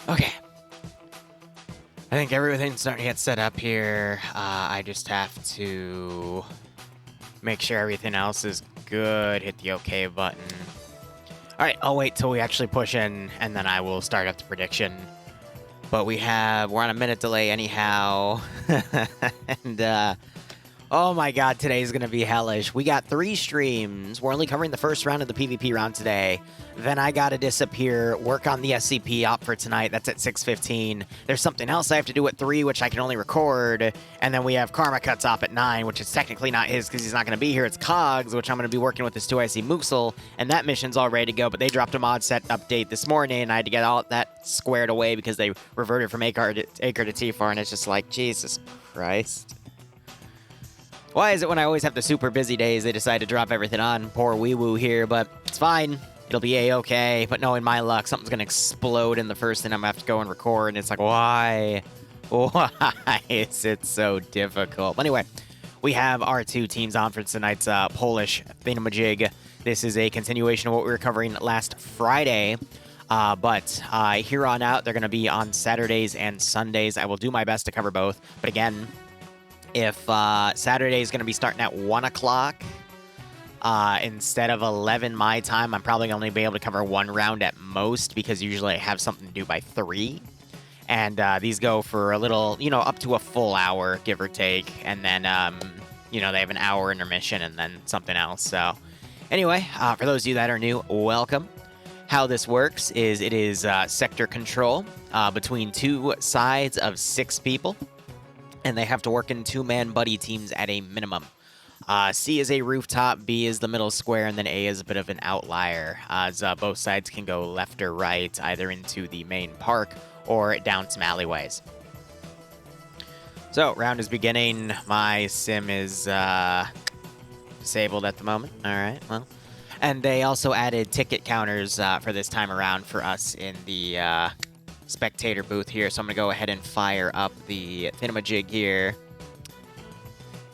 Okay. I think everything's starting to get set up here. I just have to make sure everything else is good. Hit the OK button. All right, I'll wait till we actually push in, and then I will start up the prediction. But we're on a minute delay anyhow. And, oh my god, today's gonna be hellish. We got 3 streams. We're only covering the first round of the PvP round today. Then I gotta disappear, work on the SCP op for tonight. That's at 6:15. There's something else I have to do at 3, which I can only record. And then we have Karma Cuts op at 9, which is technically not his because he's not gonna be here. It's Cogs, which I'm gonna be working with his 2IC Mooksel. And that mission's all ready to go, but they dropped a mod set update this morning, and I had to get all that squared away because they reverted from Acre to T4, and it's just like, Jesus Christ. Why is it when I always have the super busy days, they decide to drop everything on poor wee-woo here, but it's fine. It'll be A-okay, but knowing my luck, something's gonna explode in the first thing I'm gonna have to go and record, and it's like, why? Why is it so difficult? But anyway, we have our 2 teams on for tonight's Polish thingamajig. This is a continuation of what we were covering last Friday, but here on out, they're gonna be on Saturdays and Sundays. I will do my best to cover both, but again, if Saturday is going to be starting at 1 o'clock instead of 11 my time, I'm probably only be able to cover 1 round at most because usually I have something to do by 3. And these go for a little, up to a full hour, give or take. And then, they have an hour intermission and then something else. So anyway, for those of you that are new, welcome. How this works is it is sector control between 2 sides of 6 people. And they have to work in 2-man buddy teams at a minimum. C is a rooftop, B is the middle square, and then A is a bit of an outlier, as both sides can go left or right, either into the main park or down some alleyways. So, round is beginning. My sim is disabled at the moment. All right, well. And they also added ticket counters for this time around for us in the spectator booth here, so I'm gonna go ahead and fire up the thingamajig here,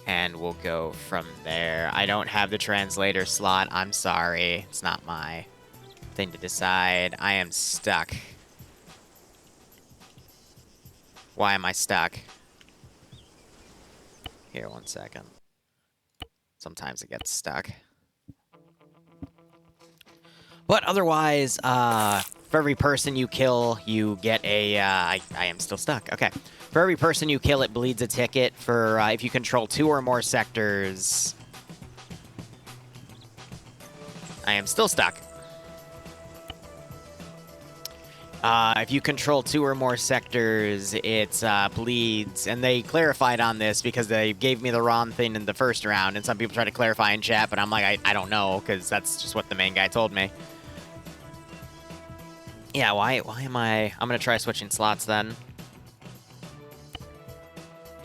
and we'll go from there. I don't have the translator slot. I'm sorry. It's not my thing to decide. I am stuck. Why am I stuck? Here, 1 second. Sometimes it gets stuck. But otherwise, for every person you kill, you get a... I am still stuck. Okay. For every person you kill, it bleeds a ticket. For if you control 2 or more sectors... I am still stuck. If you control 2 or more sectors, it bleeds. And they clarified on this because they gave me the wrong thing in the first round. And some people try to clarify in chat, but I'm like, I don't know, because that's just what the main guy told me. Yeah, why am I... I'm gonna try switching slots then.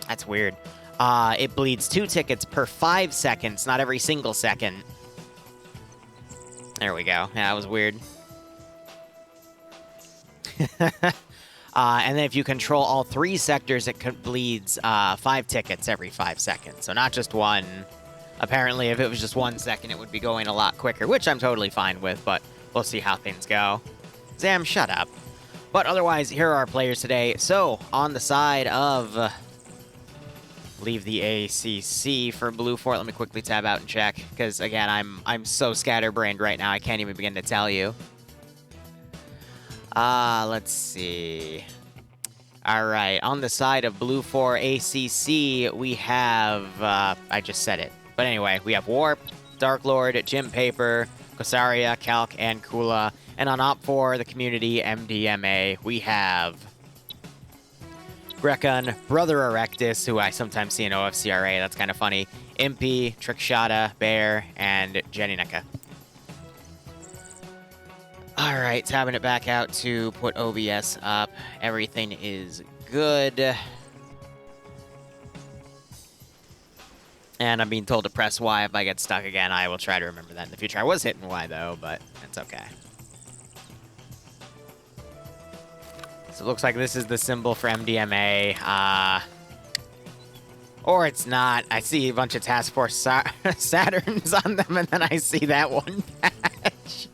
That's weird. It bleeds 2 tickets per 5 seconds, not every single second. There we go. Yeah, that was weird. And then if you control all 3 sectors, it bleeds 5 tickets every 5 seconds. So not just 1. Apparently, if it was just 1 second, it would be going a lot quicker, which I'm totally fine with, but we'll see how things go. Zam, shut up. But otherwise, here are our players today. So, on the side of... leave the AAC for Blue Fort. Let me quickly tab out and check, because, again, I'm so scatterbrained right now, I can't even begin to tell you. Let's see. Alright, on the side of Blue 4 ACC, we have... I just said it. But anyway, we have Warp, Dark Lord, Jim Paper, Kosaria, Calc, and Kula. And on Op 4, the community, MDMA, we have Brecon, Brother Erectus, who I sometimes see in OFCRA, that's kind of funny, Impy, Trickshada, Bear, and Jenny Neka. Alright, tabbing it back out to put OBS up. Everything is good. And I'm being told to press Y if I get stuck again. I will try to remember that in the future. I was hitting Y, though, but it's okay. So it looks like this is the symbol for MDMA. Or it's not. I see a bunch of Task Force Saturns on them, and then I see that one patch.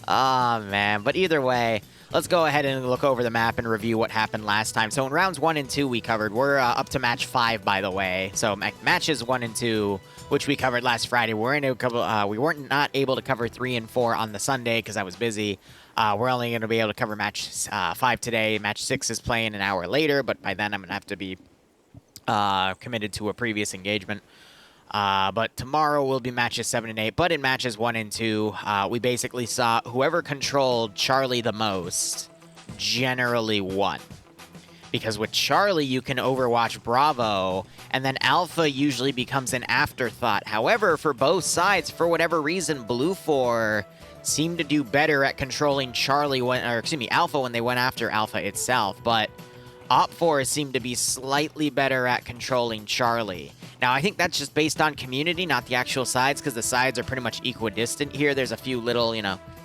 Oh, man. But either way, let's go ahead and look over the map and review what happened last time. So in rounds 1 and 2 we covered. We're up to match 5, by the way. So matches 1 and 2, which we covered last Friday. We weren't not able to cover 3 and 4 on the Sunday because I was busy. We're only going to be able to cover match 5 today. Match 6 is playing an hour later, but by then I'm going to have to be committed to a previous engagement. But tomorrow will be matches 7 and 8. But in matches 1 and 2, we basically saw whoever controlled Charlie the most generally won. Because with Charlie, you can overwatch Bravo, and then Alpha usually becomes an afterthought. However, for both sides, for whatever reason, Blue 4 seemed to do better at controlling Alpha when they went after Alpha itself. But Op 4 seemed to be slightly better at controlling Charlie. Now, I think that's just based on community, not the actual sides, because the sides are pretty much equidistant here. There's a few little,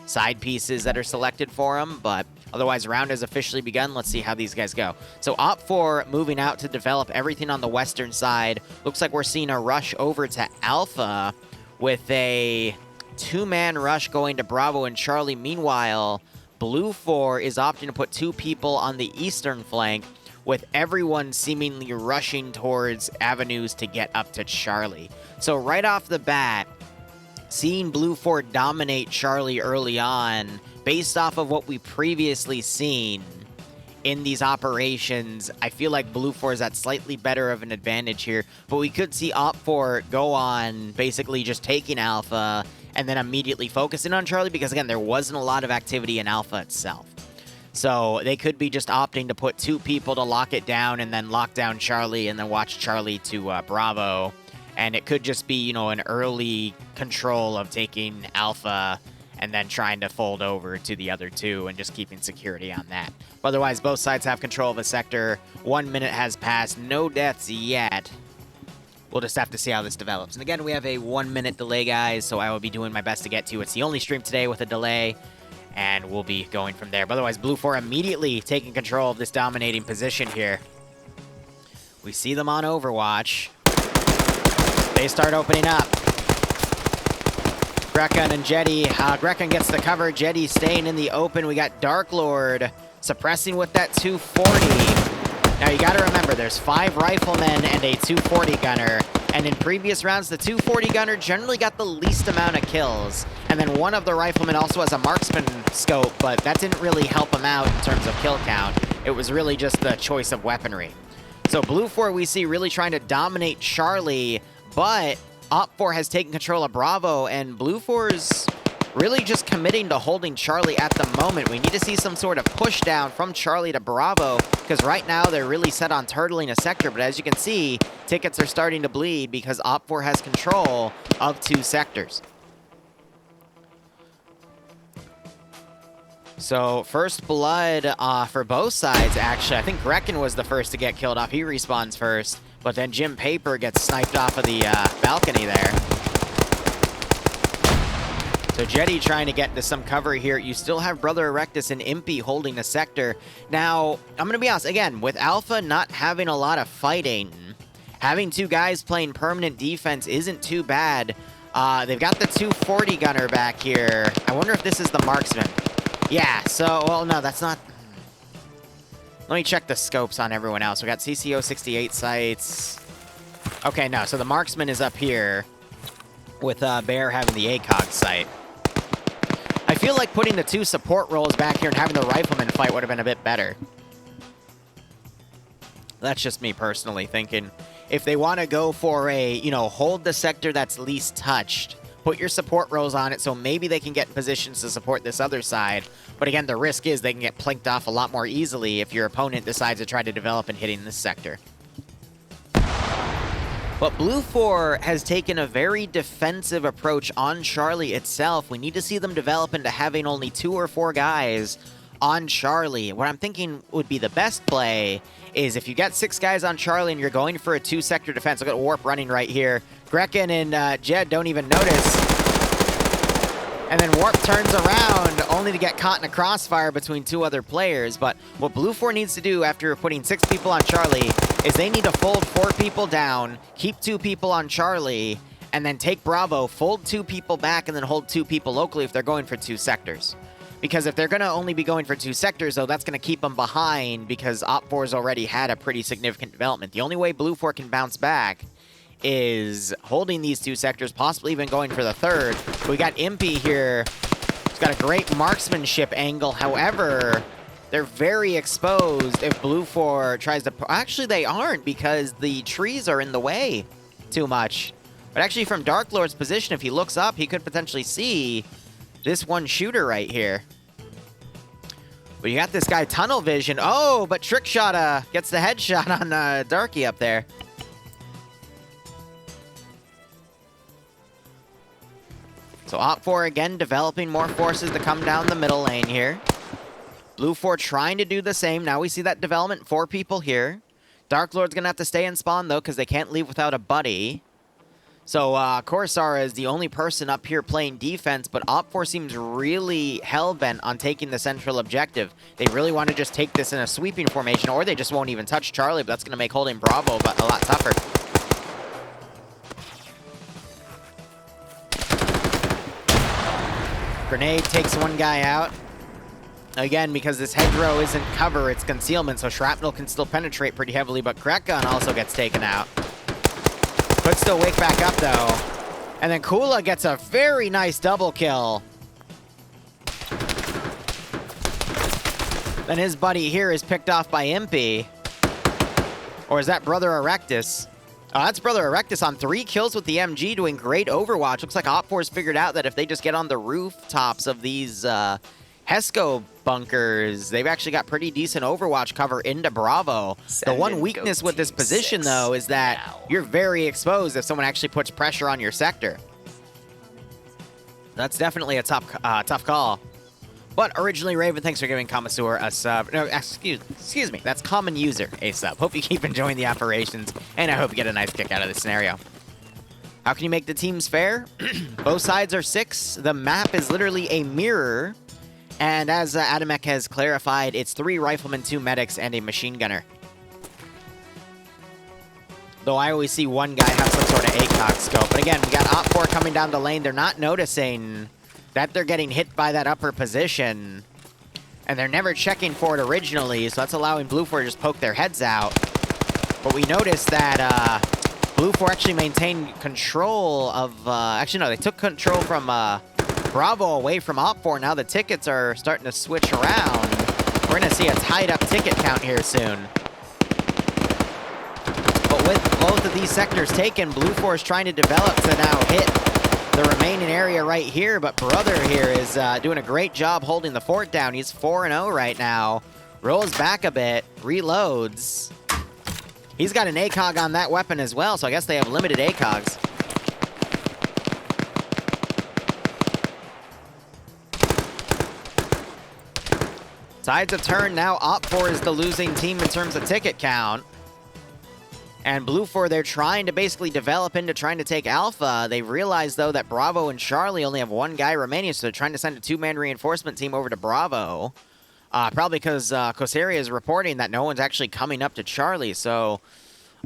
side pieces that are selected for them, but otherwise, round has officially begun. Let's see how these guys go. So Op 4 moving out to develop everything on the western side. Looks like we're seeing a rush over to Alpha with a 2-man rush going to Bravo and Charlie. Meanwhile, Blue 4 is opting to put 2 people on the eastern flank, with everyone seemingly rushing towards avenues to get up to Charlie. So right off the bat, seeing Blue 4 dominate Charlie early on, based off of what we previously seen in these operations, I feel like Blue 4 is at slightly better of an advantage here. But we could see Op 4 go on basically just taking Alpha and then immediately focusing on Charlie, because again, there wasn't a lot of activity in Alpha itself. So they could be just opting to put 2 people to lock it down and then lock down Charlie and then watch Charlie to Bravo. And it could just be, an early control of taking Alpha and then trying to fold over to the other 2 and just keeping security on that. But otherwise, both sides have control of a sector. 1 minute has passed. No deaths yet. We'll just have to see how this develops. And again, we have a 1-minute delay, guys, so I will be doing my best to get to. It's the only stream today with a delay, and we'll be going from there. But otherwise, Blue 4 immediately taking control of this dominating position here. We see them on Overwatch. They start opening up. Grekken and Jetty. Grekken gets the cover. Jetty staying in the open. We got Dark Lord suppressing with that 240. Now, you got to remember, there's 5 riflemen and a 240 gunner. And in previous rounds, the 240 gunner generally got the least amount of kills. And then one of the riflemen also has a marksman scope, but that didn't really help him out in terms of kill count. It was really just the choice of weaponry. So Blue 4, we see really trying to dominate Charlie, but Op 4 has taken control of Bravo, and Blue 4's really just committing to holding Charlie at the moment. We need to see some sort of push down from Charlie to Bravo, because right now they're really set on turtling a sector, but as you can see, tickets are starting to bleed because Op 4 has control of 2 sectors. So, first blood for both sides, actually. I think Grekken was the first to get killed off. He respawns first, but then Jim Paper gets sniped off of the balcony there. So Jetty trying to get into some cover here. You still have Brother Erectus and Impy holding the sector. Now, I'm going to be honest, again, with Alpha not having a lot of fighting, having 2 guys playing permanent defense isn't too bad. They've got the 240 gunner back here. I wonder if this is the marksman. Yeah, so, well, no, that's not... Let me check the scopes on everyone else. We got CCO 68 sights. Okay, no, so the marksman is up here with Bear having the ACOG sight. I feel like putting the 2 support roles back here and having the rifleman fight would have been a bit better. That's just me personally thinking. If they want to go for a, hold the sector that's least touched, put your support roles on it so maybe they can get in positions to support this other side. But again, the risk is they can get plinked off a lot more easily if your opponent decides to try to develop and hitting this sector. But Blue 4 has taken a very defensive approach on Charlie itself. We need to see them develop into having only 2 or 4 guys on Charlie. What I'm thinking would be the best play is if you got 6 guys on Charlie and you're going for a 2-sector defense. Look at Warp running right here. Grekken and Jed don't even notice. And then Warp turns around only to get caught in a crossfire between 2 other players. But what Blue 4 needs to do after putting 6 people on Charlie is they need to fold 4 people down, keep 2 people on Charlie, and then take Bravo, fold 2 people back, and then hold 2 people locally if they're going for 2 sectors. Because if they're going to only be going for 2 sectors, though, that's going to keep them behind because Op4's already had a pretty significant development. The only way Blue 4 can bounce back is holding these 2 sectors, possibly even going for the 3rd. We got Impy here. He's got a great marksmanship angle. However, they're very exposed if Blue 4 tries to... Actually, they aren't because the trees are in the way too much. But actually, from Dark Lord's position, if he looks up, he could potentially see this one shooter right here. But you got this guy tunnel vision. Oh, but Trickshot gets the headshot on Darky up there. So Op4 again developing more forces to come down the middle lane here. Blue 4 trying to do the same. Now we see that development. 4 people here. Dark Lord's going to have to stay and spawn, though, because they can't leave without a buddy. So Corsair is the only person up here playing defense, but Op4 seems really hell-bent on taking the central objective. They really want to just take this in a sweeping formation, or they just won't even touch Charlie, but that's going to make holding Bravo a lot tougher. Grenade takes one guy out. Again, because this hedgerow isn't cover, it's concealment, so shrapnel can still penetrate pretty heavily, but Crack Gun also gets taken out. Could still wake back up, though. And then Kula gets a very nice double kill. Then his buddy here is picked off by Impy. Or is that Brother Erectus? Oh, that's Brother Erectus on 3 kills with the MG, doing great Overwatch. Looks like Op4's figured out that if they just get on the rooftops of these Hesco bunkers, they've actually got pretty decent Overwatch cover into Bravo. The one weakness with this position, though, is that you're very exposed if someone actually puts pressure on your sector. That's definitely a tough call. But originally, Raven, thanks for giving Kamasur a sub. No, excuse me. That's Common User a sub. Hope you keep enjoying the operations, and I hope you get a nice kick out of this scenario. How can you make the teams fair? Both sides are 6. The map is literally a mirror. And as Adamek has clarified, it's 3 riflemen, 2 medics, and a machine gunner. Though I always see one guy have some sort of ACOG scope. But again, we got Op4 coming down the lane. They're not noticing that they're getting hit by that upper position. And they're never checking for it originally, so that's allowing Blue 4 to just poke their heads out. But we noticed that Blue 4 actually maintained control of... actually, no, they took control from... Bravo away from Op4. Now the tickets are starting to switch around. We're going to see a tied-up ticket count here soon. But with both of these sectors taken, Blue 4 is trying to develop to now hit the remaining area right here. But Brother here is doing a great job holding the fort down. He's 4-0 right now. Rolls back a bit. Reloads. He's got an ACOG on that weapon as well, so I guess they have limited ACOGs. Sides have turned now. Op4 is the losing team in terms of ticket count. And Blue 4, they're trying to basically develop into trying to take Alpha. They realize, though, that Bravo and Charlie only have 1 guy remaining, so they're trying to send a 2-man reinforcement team over to Bravo. Probably because Kosaria is reporting that no one's actually coming up to Charlie. So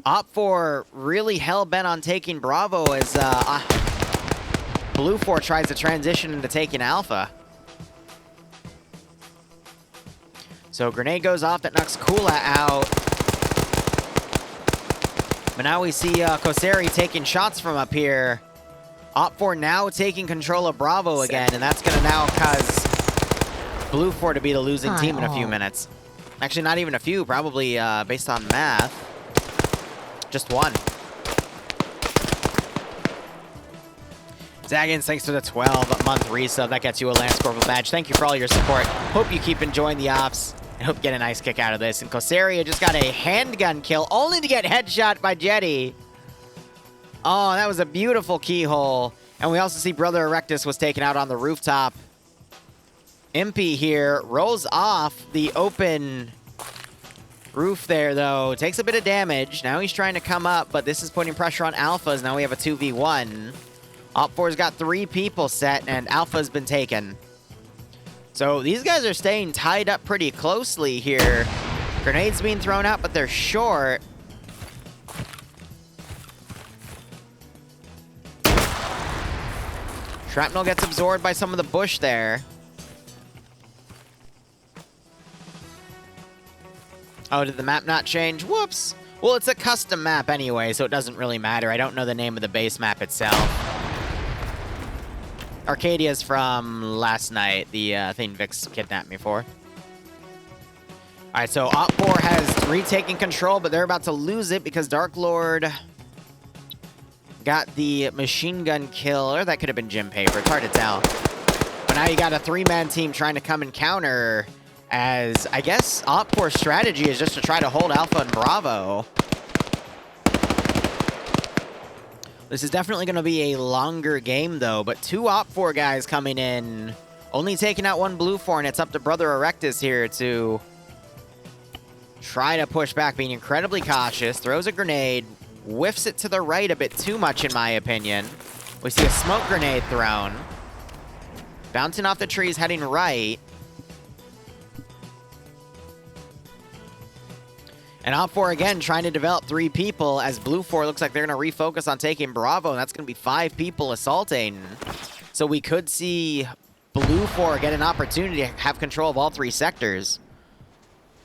Op4 really hell-bent on taking Bravo as Blue 4 tries to transition into taking Alpha. So grenade goes off, that knocks Kula out. But now we see Kosari taking shots from up here. Op4 now taking control of Bravo again, and that's going to now cause Blue 4 to be the losing team in a few minutes. Actually, not even a few, probably based on math. Just 1. Zaggins, thanks for the 12-month resub. That gets you a Lance Corporal badge. Thank you for all your support. Hope you keep enjoying the ops. I hope you get a nice kick out of this. And Kosaria just got a handgun kill, only to get headshot by Jetty. Oh, that was a beautiful keyhole. And we also see Brother Erectus was taken out on the rooftop. Impy here rolls off the open roof there, though. Takes a bit of damage. Now he's trying to come up, but this is putting pressure on Alphas. Now we have a 2v1. Op4's got 3 people set, and Alpha's been taken. So these guys are staying tied up pretty closely here. Grenades being thrown out, but they're short. Shrapnel gets absorbed by some of the bush there. Oh, did the map not change? Whoops. Well, it's a custom map anyway, so it doesn't really matter. I don't know the name of the base map itself. Arcadia's from last night, the thing Vix kidnapped me for. Alright, so Op4 has retaken control, but they're about to lose it because Dark Lord got the machine gun kill. Or that could have been Gym Paper. It's hard to tell. But now you got a 3-man team trying to come and counter, as I guess Op4's strategy is just to try to hold Alpha and Bravo. This is definitely going to be a longer game, though, but 2 Op4 guys coming in, only taking out 1 Blue 4, and it's up to Brother Erectus here to try to push back, being incredibly cautious, throws a grenade, whiffs it to the right a bit too much, in my opinion. We see a smoke grenade thrown, bouncing off the trees, heading right. And Op4 again trying to develop 3 people, as Blue 4 looks like they're going to refocus on taking Bravo, and that's going to be 5 people assaulting. So we could see Blue 4 get an opportunity to have control of all 3 sectors.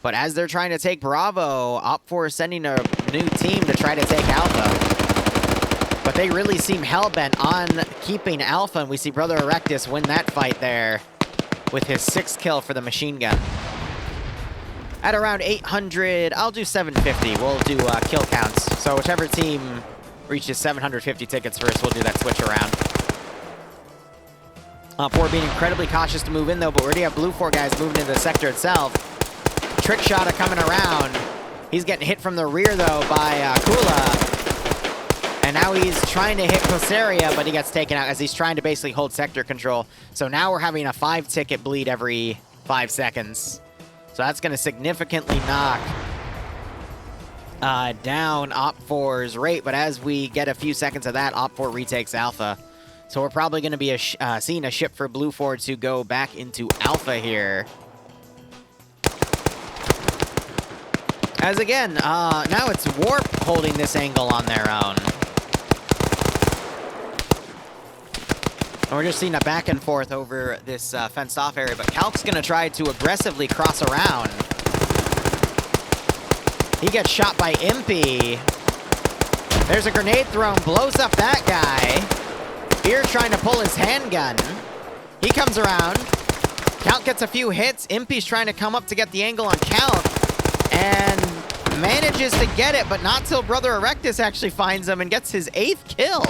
But as they're trying to take Bravo, Op4 is sending a new team to try to take Alpha. But they really seem hell-bent on keeping Alpha, and we see Brother Erectus win that fight there with his 6th kill for the machine gun. At around 800, I'll do 750. We'll do kill counts. So whichever team reaches 750 tickets first, we'll do that switch around. Op4 being incredibly cautious to move in, though, but we already have Blue 4 guys moving into the sector itself. Trick shot coming around. He's getting hit from the rear, though, by Kula. And now he's trying to hit Kosaria, but he gets taken out as he's trying to basically hold sector control. So now we're having a 5-ticket bleed every 5 seconds. So that's going to significantly knock down Op4's rate. But as we get a few seconds of that, Op4 retakes Alpha. So we're probably going to be seeing a ship for Blue 4 to go back into Alpha here. As again, now it's Warp holding this angle on their own. And we're just seeing a back and forth over this fenced-off area, but Calc's going to try to aggressively cross around. He gets shot by Impy. There's a grenade thrown, blows up that guy. Fear trying to pull his handgun. He comes around. Calc gets a few hits. Impy's trying to come up to get the angle on Calc, and manages to get it, but not till Brother Erectus actually finds him and gets his 8th kill.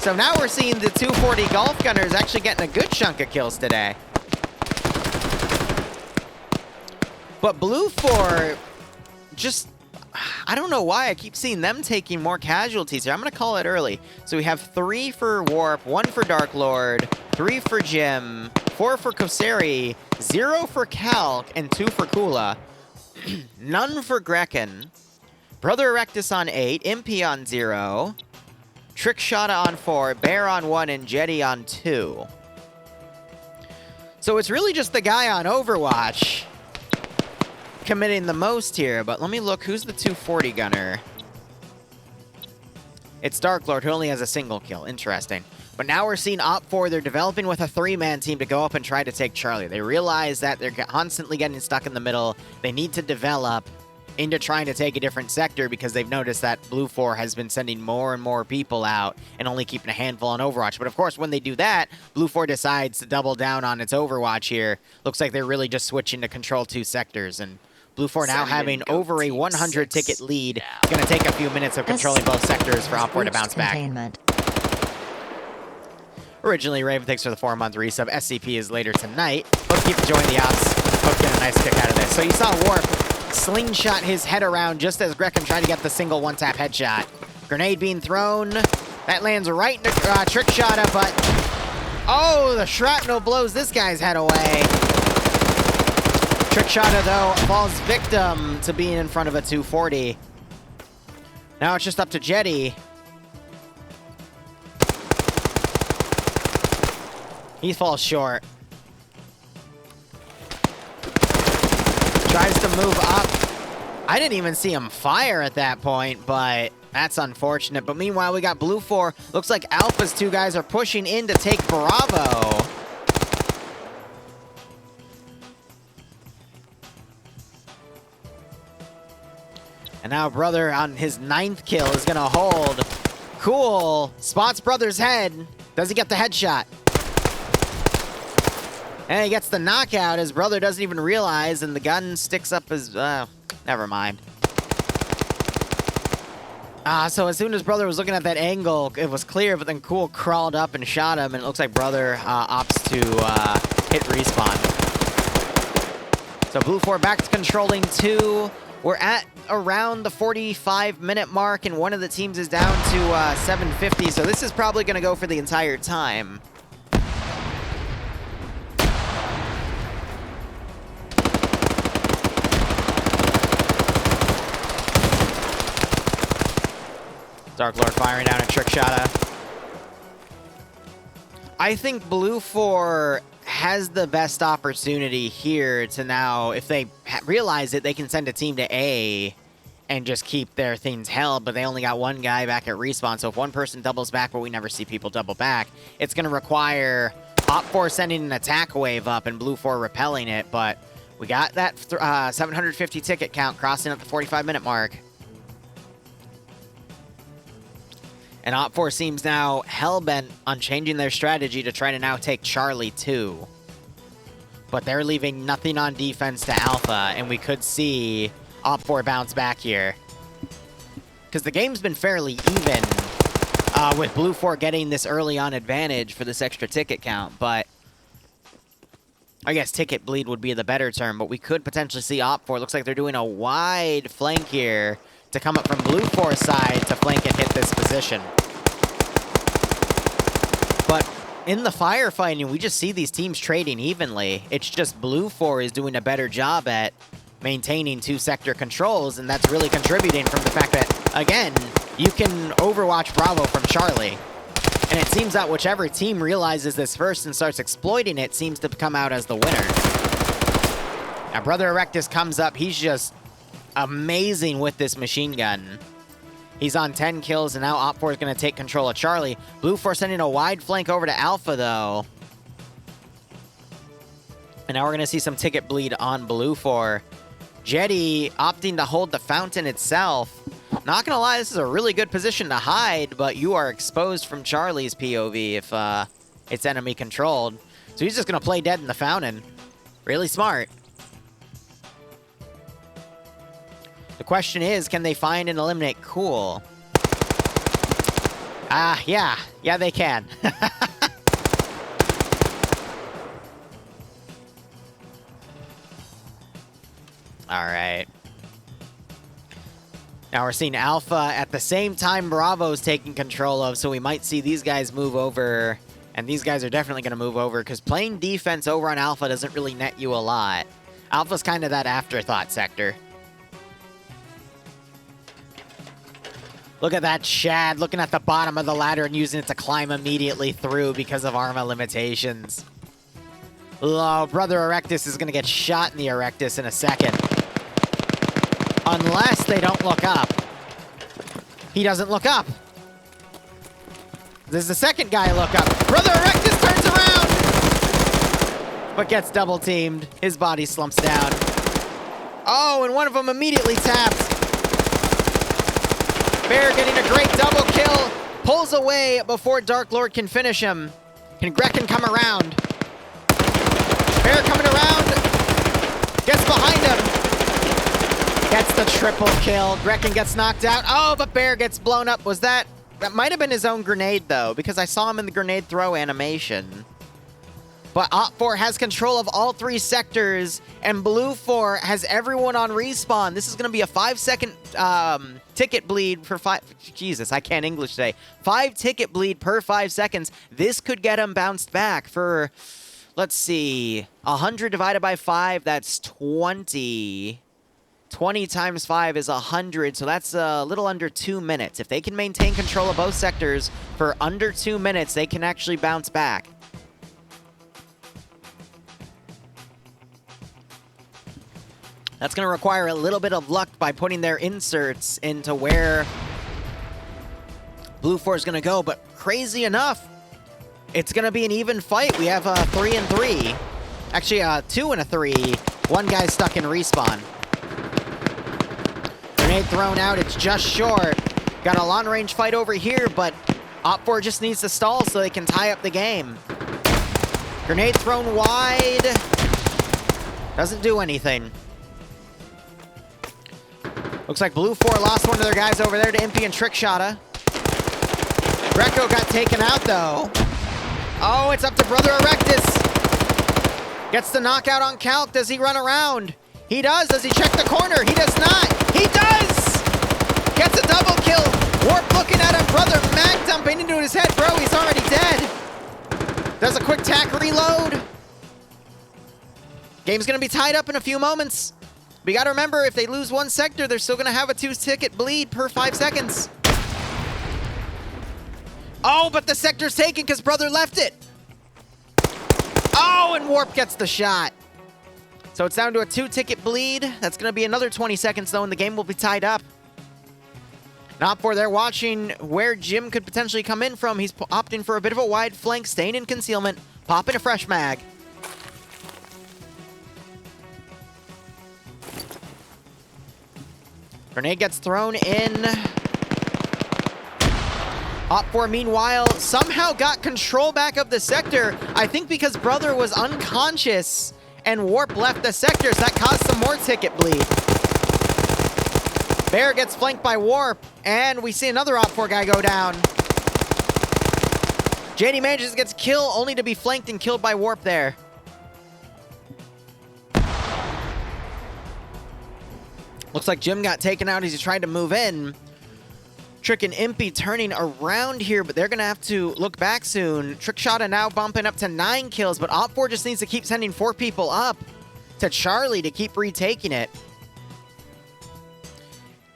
So now we're seeing the 240 Golf Gunners actually getting a good chunk of kills today. But Blue 4, just, I don't know why I keep seeing them taking more casualties here. I'm going to call it early. So we have 3 for Warp, 1 for Dark Lord, 3 for Jim, 4 for Kosari, 0 for Calc, and 2 for Kula. None for Grekken. Brother Erectus on 8, Impy on 0. Trickshot on 4, Bear on 1, and Jetty on 2. So it's really just the guy on Overwatch committing the most here, but let me look. Who's the 240 gunner? It's Dark Lord, who only has a single kill. Interesting. But now we're seeing Op4, they're developing with a 3-man team to go up and try to take Charlie. They realize that they're constantly getting stuck in the middle. They need to develop into trying to take a different sector because they've noticed that Blue 4 has been sending more and more people out and only keeping a handful on Overwatch. But of course, when they do that, Blue 4 decides to double down on its Overwatch here. Looks like they're really just switching to control 2 sectors, and Blue 4 now having over a 100-ticket lead. It's going to take a few minutes of controlling both sectors for Op4 to bounce back. Originally, Raven, thanks for the 4-month resub. SCP is later tonight. Hope you keep enjoying the ops. Hope you get a nice kick out of this. So you saw Warp slingshot his head around just as Grekken tried to get the single one-tap headshot. Grenade being thrown. That lands right into Trickshot, but... oh, the shrapnel blows this guy's head away. Trickshot, though, falls victim to being in front of a 240. Now it's just up to Jetty. He falls short. Tries to move up. I didn't even see him fire at that point, but that's unfortunate. But meanwhile, we got Blue 4. Looks like Alpha's 2 guys are pushing in to take Bravo. And now Brother on his 9th kill is gonna hold. Cool. Spots Brother's head. Does he get the headshot? And he gets the knockout. His brother doesn't even realize, and the gun sticks up his... never mind. So as soon as Brother was looking at that angle, it was clear, but then Cool crawled up and shot him, and it looks like Brother opts to hit respawn. So Blue 4 back to controlling 2. We're at around the 45-minute mark, and one of the teams is down to 750, so this is probably going to go for the entire time. Dark Lord firing down a trick shot. I think Blue 4 has the best opportunity here to now, if they realize it, they can send a team to A and just keep their things held, but they only got one guy back at respawn, so if one person doubles back, but we never see people double back, it's going to require Op 4 sending an attack wave up and Blue 4 repelling it, but we got that 750 ticket count crossing at the 45-minute mark. And Op 4 seems now hell-bent on changing their strategy to try to now take Charlie too. But they're leaving nothing on defense to Alpha, and we could see Op 4 bounce back here. Because the game's been fairly even with Blue 4 getting this early on advantage for this extra ticket count, but I guess ticket bleed would be the better term, but we could potentially see Op 4. Looks like they're doing a wide flank here to come up from Blue 4's side to flank and hit this position. But in the firefighting, we just see these teams trading evenly. It's just Blue 4 is doing a better job at maintaining 2 sector controls, and that's really contributing from the fact that, again, you can overwatch Bravo from Charlie. And it seems that whichever team realizes this first and starts exploiting it seems to come out as the winner. Now, Brother Erectus comes up. He's just amazing with this machine gun. He's on 10 kills, and now Op 4 is going to take control of Charlie. Blue 4 sending a wide flank over to Alpha, though. And now we're going to see some ticket bleed on Blue 4. Jetty opting to hold the fountain itself. Not going to lie, this is a really good position to hide, but you are exposed from Charlie's POV if it's enemy controlled. So he's just going to play dead in the fountain. Really smart. The question is, can they find and eliminate Cool? Yeah. Yeah, they can. All right. Now we're seeing Alpha at the same time Bravo's taking control of, so we might see these guys move over, and these guys are definitely going to move over, because playing defense over on Alpha doesn't really net you a lot. Alpha's kind of that afterthought sector. Look at that Shad looking at the bottom of the ladder and using it to climb immediately through because of Arma limitations. Oh, Brother Erectus is going to get shot in the Erectus in a second. Unless they don't look up. He doesn't look up. There's the second guy look up. Brother Erectus turns around, but gets double teamed. His body slumps down. Oh, and one of them immediately taps. Bear getting a great double kill. Pulls away before Dark Lord can finish him. Can Grecken come around? Bear coming around. Gets behind him. Gets the triple kill. Grecken gets knocked out. Oh, but Bear gets blown up. Was that... That might have been his own grenade, though, because I saw him in the grenade throw animation. But Op 4 has control of all 3 sectors, and Blue 4 has everyone on respawn. This is going to be a 5-second ticket bleed for 5... Jesus, I can't English today. 5 ticket bleed per 5 seconds. This could get him bounced back for... Let's see. 100 divided by 5, that's 20. 20 times 5 is 100, so that's a little under 2 minutes. If they can maintain control of both sectors for under 2 minutes, they can actually bounce back. That's going to require a little bit of luck by putting their inserts into where Blue 4 is going to go, but crazy enough, it's going to be an even fight. We have a 3 and 3. Actually, 2 and a 3. One guy stuck in respawn. Grenade thrown out, it's just short. Got a long-range fight over here, but Op4 just needs to stall so they can tie up the game. Grenade thrown wide. Doesn't do anything. Looks like Blue 4 lost one of their guys over there to Impy and Trickshotta. Greco got taken out, though. Oh, it's up to Brother Erectus. Gets the knockout on Calc. Does he run around? He does. Does he check the corner? He does not. He does! Gets a double kill. Warp looking at him. Brother mag dumping into his head. Bro, he's already dead. Does a quick tack reload. Game's going to be tied up in a few moments. But you got to remember, if they lose one sector, they're still going to have a 2-ticket bleed per 5 seconds. Oh, but the sector's taken because Brother left it. Oh, and Warp gets the shot. So it's down to a 2-ticket bleed. That's going to be another 20 seconds, though, and the game will be tied up. Not for they're watching where Jim could potentially come in from. He's opting for a bit of a wide flank, staying in concealment, popping a fresh mag. Grenade gets thrown in. Op4, meanwhile, somehow got control back of the sector. I think because Brother was unconscious and Warp left the sector, so that caused some more ticket bleed. Bear gets flanked by Warp, and we see another Op4 guy go down. JD manages to get kill, only to be flanked and killed by Warp there. Looks like Jim got taken out as he tried to move in. Trick and Impy turning around here, but they're going to have to look back soon. Trickshotta now bumping up to 9 kills, but Op4 just needs to keep sending 4 people up to Charlie to keep retaking it.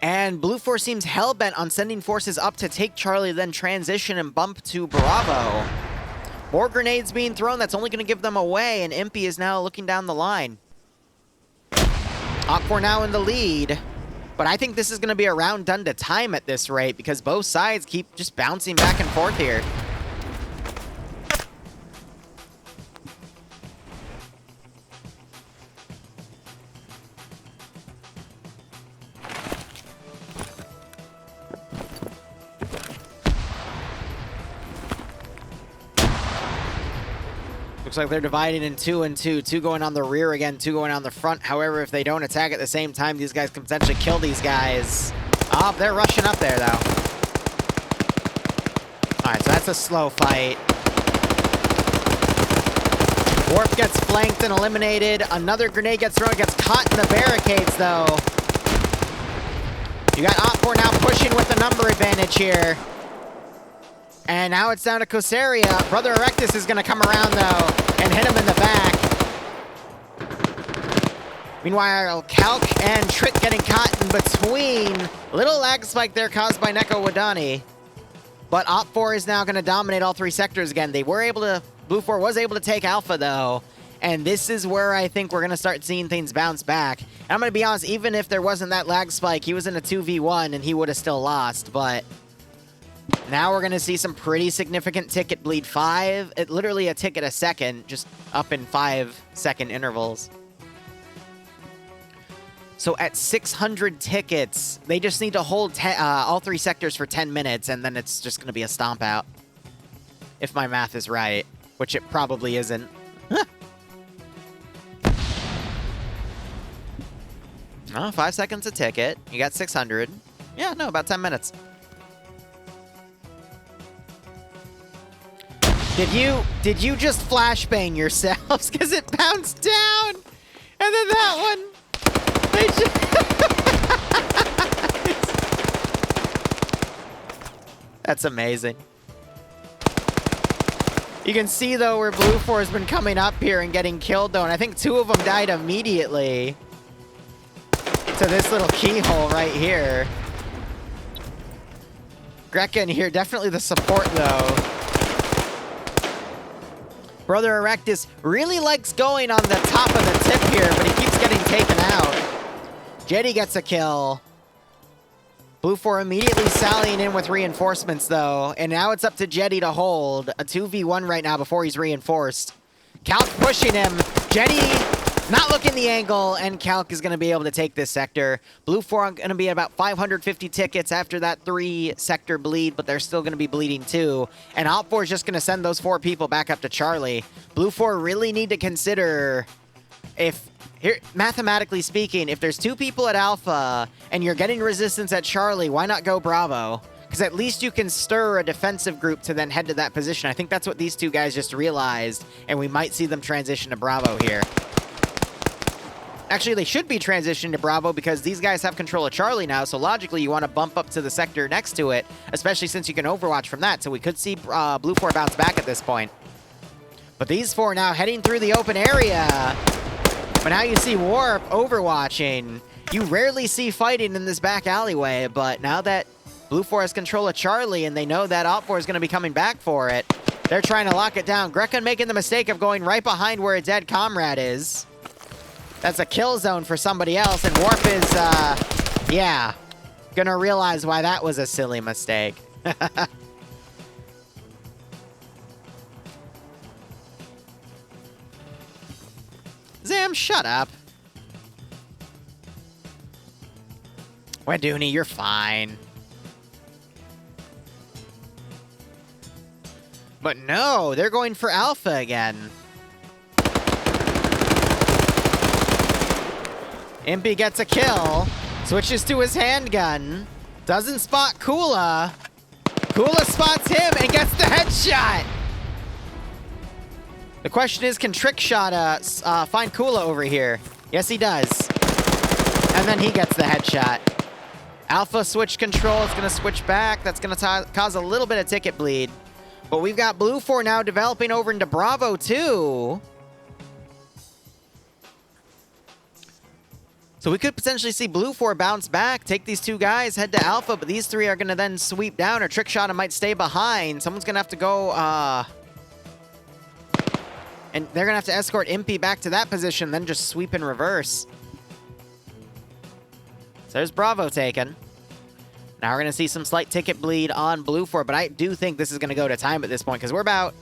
And Blue 4 seems hell-bent on sending forces up to take Charlie, then transition and bump to Bravo. More grenades being thrown, that's only going to give them away, and Impy is now looking down the line. Op4 now in the lead. But I think this is going to be a round done to time at this rate because both sides keep just bouncing back and forth here. Looks like they're divided in 2 and 2. 2 going on the rear again, 2 going on the front. However, if they don't attack at the same time, these guys can potentially kill these guys. Oh, they're rushing up there, though. Alright, so that's a slow fight. Warp gets flanked and eliminated. Another grenade gets thrown, gets caught in the barricades, though. You got Op4 now pushing with the number advantage here. And now it's down to Kosaria. Brother Erectus is going to come around, though, and hit him in the back. Meanwhile, Calc and Trick getting caught in between. Little lag spike there caused by Neko Wadani. But Op4 is now going to dominate all 3 sectors again. They were able to... Blue 4 was able to take Alpha, though. And this is where I think we're going to start seeing things bounce back. And I'm going to be honest, even if there wasn't that lag spike, he was in a 2v1 and he would have still lost, but... Now we're going to see some pretty significant ticket bleed. Literally a ticket a second, just up in 5-second intervals. So at 600 tickets, they just need to hold all 3 sectors for 10 minutes, and then it's just going to be a stomp out. If my math is right, which it probably isn't. Oh, 5 seconds a ticket. You got 600. Yeah, no, about 10 minutes. Did you just flashbang yourselves? Because it bounced down! And then that one... They just... That's amazing. You can see, though, where Blue 4 has been coming up here and getting killed, though. And I think 2 of them died immediately to this little keyhole right here. Greca in here, definitely the support, though. Brother Erectus really likes going on the top of the tip here, but he keeps getting taken out. Jetty gets a kill. Blue 4 immediately sallying in with reinforcements, though. And now it's up to Jetty to hold. A 2v1 right now before he's reinforced. Calc pushing him. Jetty Not looking the angle, and Calc is going to be able to take this sector. Blue 4 are going to be at about 550 tickets after that 3-sector bleed, but they're still going to be bleeding too. And Op 4 is just going to send those 4 people back up to Charlie. Blue 4 really need to consider if, here, mathematically speaking, if there's 2 people at Alpha and you're getting resistance at Charlie, why not go Bravo? Because at least you can stir a defensive group to then head to that position. I think that's what these 2 guys just realized, and we might see them transition to Bravo here. Actually, they should be transitioning to Bravo because these guys have control of Charlie now, so logically you want to bump up to the sector next to it, especially since you can overwatch from that, so we could see Blue 4 bounce back at this point. But these 4 now heading through the open area. But now you see Warp overwatching. You rarely see fighting in this back alleyway, but now that Blue 4 has control of Charlie and they know that Op 4 is going to be coming back for it, they're trying to lock it down. Grekken making the mistake of going right behind where a dead comrade is. That's a kill zone for somebody else, and Warp is, yeah, gonna realize why that was a silly mistake. Zam, shut up. Wedoonie, you're fine. But no, they're going for Alpha again. Impy gets a kill, switches to his handgun, doesn't spot Kula. Kula spots him and gets the headshot. The question is, can Trickshot find Kula over here? Yes, he does. And then he gets the headshot. Alpha switch control, it's gonna switch back. That's gonna cause a little bit of ticket bleed. But we've got Blue 4 now developing over into Bravo 2. So we could potentially see Blue 4 bounce back, take these 2 guys, head to Alpha, but these 3 are going to then sweep down, or Trickshot might stay behind. Someone's going to have to go, and they're going to have to escort Impy back to that position, then just sweep in reverse. So there's Bravo taken. Now we're going to see some slight ticket bleed on Blue 4, but I do think this is going to go to time at this point, because we're about...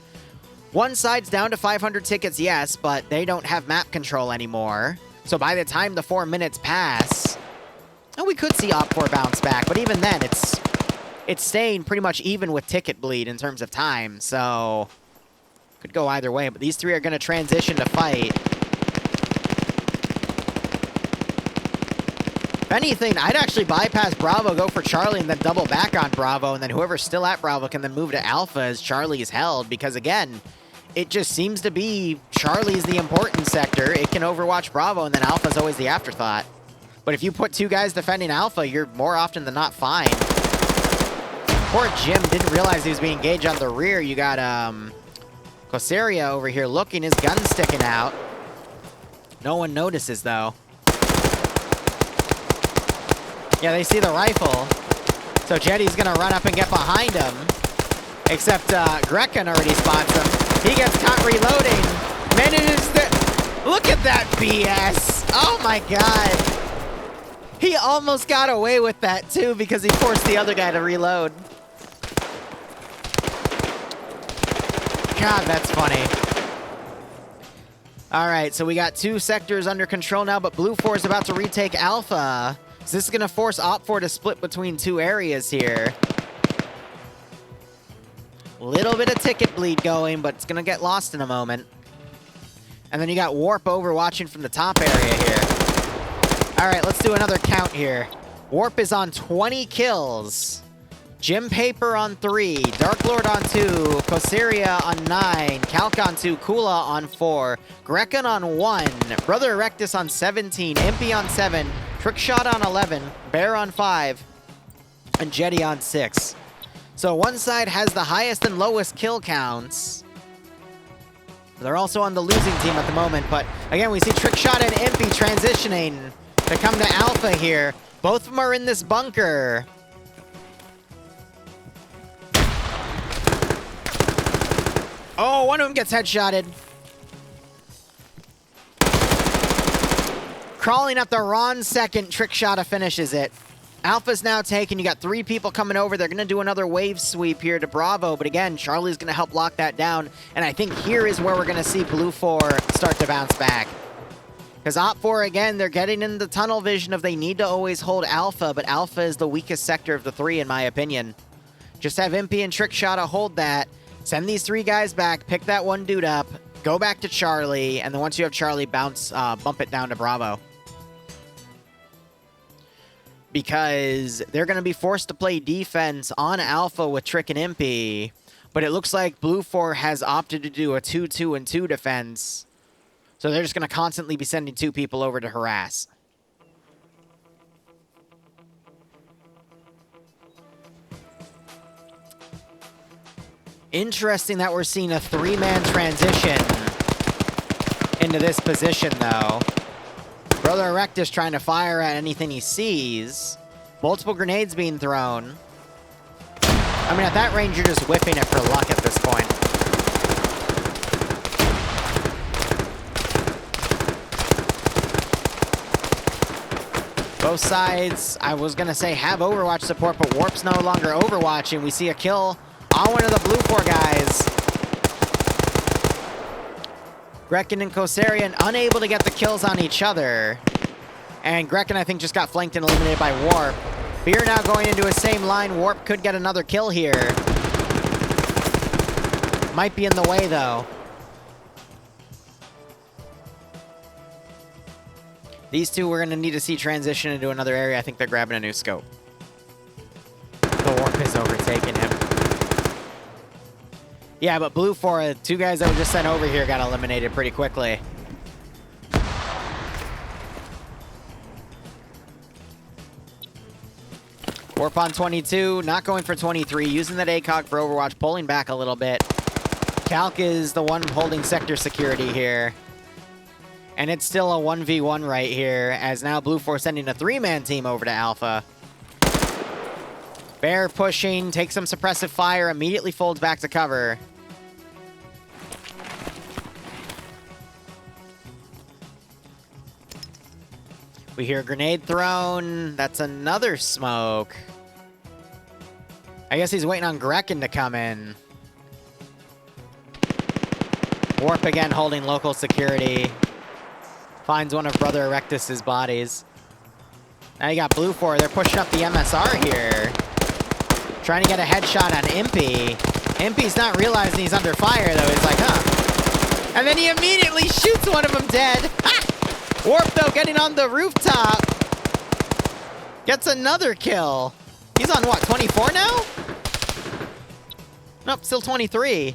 One side's down to 500 tickets, yes, but they don't have map control anymore. So by the time the 4 minutes pass, we could see Op 4 bounce back, but even then, it's staying pretty much even with ticket bleed in terms of time, so could go either way. But these 3 are going to transition to fight. If anything, I'd actually bypass Bravo, go for Charlie, and then double back on Bravo, and then whoever's still at Bravo can then move to Alpha as Charlie is held, because again, it just seems to be Charlie's the important sector. It can overwatch Bravo, and then Alpha's always the afterthought. But if you put 2 guys defending Alpha, you're more often than not fine. Poor Jim didn't realize he was being engaged on the rear. You got Kosaria over here looking, his gun sticking out. No one notices, though. Yeah, they see the rifle. So Jetty's going to run up and get behind him. Except Grekken already spots him. He gets caught reloading. Manages to... Look at that BS. Oh my god. He almost got away with that too because he forced the other guy to reload. God, that's funny. Alright, so we got 2 sectors under control now, but Blue 4 is about to retake Alpha. So this is going to force Op 4 to split between 2 areas here. Little bit of ticket bleed going, but it's going to get lost in a moment. And then you got Warp overwatching from the top area here. All right, let's do another count here. Warp is on 20 kills. Jim Paper on 3. Dark Lord on 2. Kosaria on 9. Calc on 2. Kula on 4. Grekken on 1. Brother Erectus on 17. Impy on 7. Trickshot on 11. Bear on 5. And Jetty on 6. So one side has the highest and lowest kill counts. They're also on the losing team at the moment, but again, we see Trickshot and Impy transitioning to come to Alpha here. Both of them are in this bunker. Oh, one of them gets headshotted. Crawling up the wrong second, Trickshot finishes it. Alpha's now taken. You got 3 people coming over. They're going to do another wave sweep here to Bravo. But again, Charlie's going to help lock that down. And I think here is where we're going to see Blue 4 start to bounce back. Because Op4, again, they're getting in the tunnel vision of they need to always hold Alpha, but Alpha is the weakest sector of the three, in my opinion. Just have Impy and Trickshot to hold that. Send these three guys back, pick that one dude up, go back to Charlie, and then once you have Charlie, bump it down to Bravo. Because they're going to be forced to play defense on Alpha with Trick and Impy, but it looks like Blue 4 has opted to do a 2-2-2 defense. So they're just going to constantly be sending two people over to harass. Interesting that we're seeing a three-man transition into this position, though. Brother Erectus trying to fire at anything he sees. Multiple grenades being thrown. I mean, at that range, you're just whipping it for luck at this point. Both sides, I was going to say, have Overwatch support, but Warp's no longer Overwatching. We see a kill on one of the Blue 4 guys. Grekin and Kosarian unable to get the kills on each other. And Grekin, I think, just got flanked and eliminated by Warp. Beer now going into his same line. Warp could get another kill here. Might be in the way, though. These two we're going to need to see transition into another area. I think they're grabbing a new scope. The Warp is overtaking him. Yeah, but Blue 4, two guys that were just sent over here got eliminated pretty quickly. Warp on 22, not going for 23, using that ACOG for Overwatch, pulling back a little bit. Calc is the one holding sector security here. And it's still a 1v1 right here, as now Blue 4 sending a three-man team over to Alpha. Bear pushing, takes some suppressive fire, immediately folds back to cover. We hear a grenade thrown. That's another smoke. I guess he's waiting on Grekin to come in. Warp again holding local security. Finds one of Brother Erectus's bodies. Now you got Blue 4. They're pushing up the MSR here. Trying to get a headshot on Impy. Impy's not realizing he's under fire, though. He's like, huh. And then he immediately shoots one of them dead. Ah! Warp, though, getting on the rooftop. Gets another kill. He's on, what, 24 now? Nope, still 23.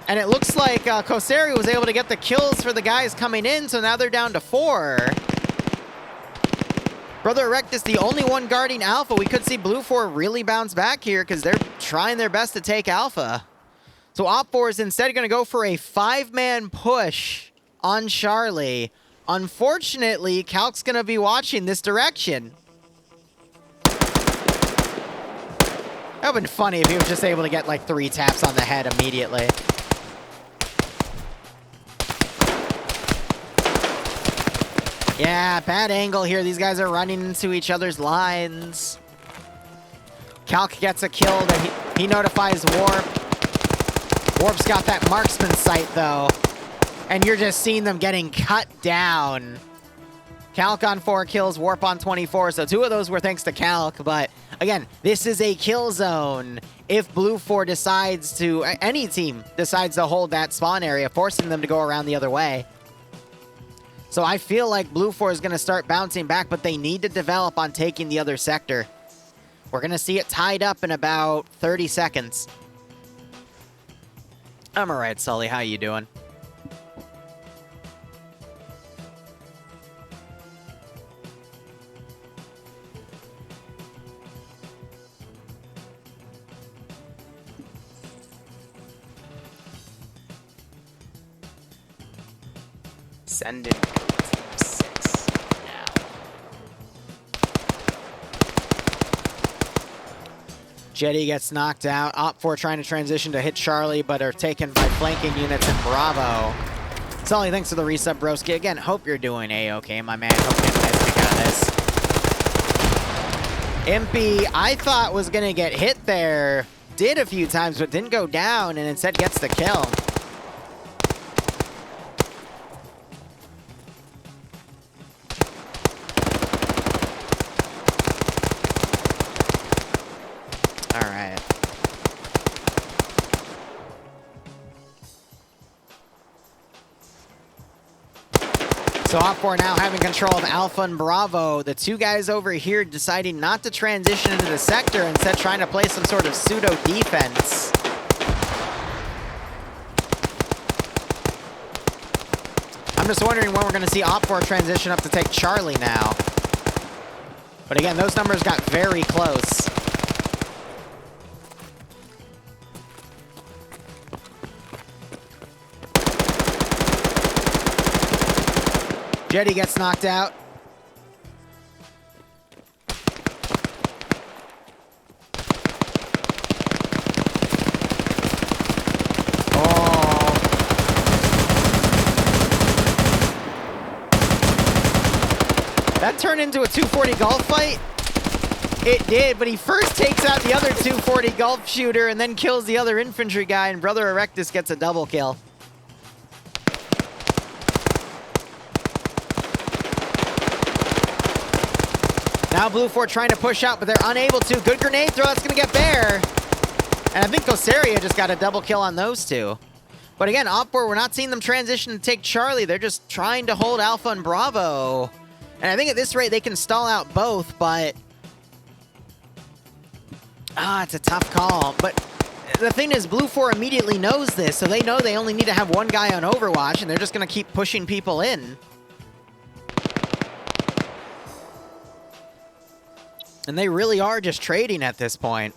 And it looks like Kosari was able to get the kills for the guys coming in, so now they're down to 4. Brother Erectus, the only one guarding Alpha. We could see Blue 4 really bounce back here because they're trying their best to take Alpha. So Op4 is instead going to go for a 5-man push on Charlie. Unfortunately, Calc's going to be watching this direction. That would have been funny if he was just able to get like 3 taps on the head immediately. Yeah, bad angle here. These guys are running into each other's lines. Calc gets a kill that he notifies Warp. Warp's got that marksman sight, though. And you're just seeing them getting cut down. Calc on 4 kills, Warp on 24. So 2 of those were thanks to Calc. But again, this is a kill zone. If Blue 4 decides to, any team decides to hold that spawn area, forcing them to go around the other way. So I feel like Blue 4 is going to start bouncing back, but they need to develop on taking the other sector. We're going to see it tied up in about 30 seconds. I'm alright, Sully. How you doing? Send it. Team 6 now. Jetty gets knocked out. Op4 trying to transition to hit Charlie, but are taken by flanking units in Bravo. Sully, thanks for the resub, broski. Again, hope you're doing A-okay, my man. Hope you get a nice kick out of this. Impy, I thought was going to get hit there. Did a few times, but didn't go down, and instead gets the kill. All right. So Op4 now having control of Alpha and Bravo. The two guys over here deciding not to transition into the sector, instead trying to play some sort of pseudo defense. I'm just wondering when we're going to see Op4 transition up to take Charlie now. But again, those numbers got very close. Jetty gets knocked out. Oh. That turned into a 240 Gulf fight? It did, but he first takes out the other 240 Gulf shooter and then kills the other infantry guy, and Brother Erectus gets a double kill. Now Blue 4 trying to push out, but they're unable to. Good grenade throw, that's going to get Bear. And I think Kosaria just got a double kill on those two. But again, Op4, we're not seeing them transition to take Charlie. They're just trying to hold Alpha and Bravo. And I think at this rate, they can stall out both, but... it's a tough call. But the thing is, Blue 4 immediately knows this, so they know they only need to have one guy on Overwatch, and they're just going to keep pushing people in. And they really are just trading at this point.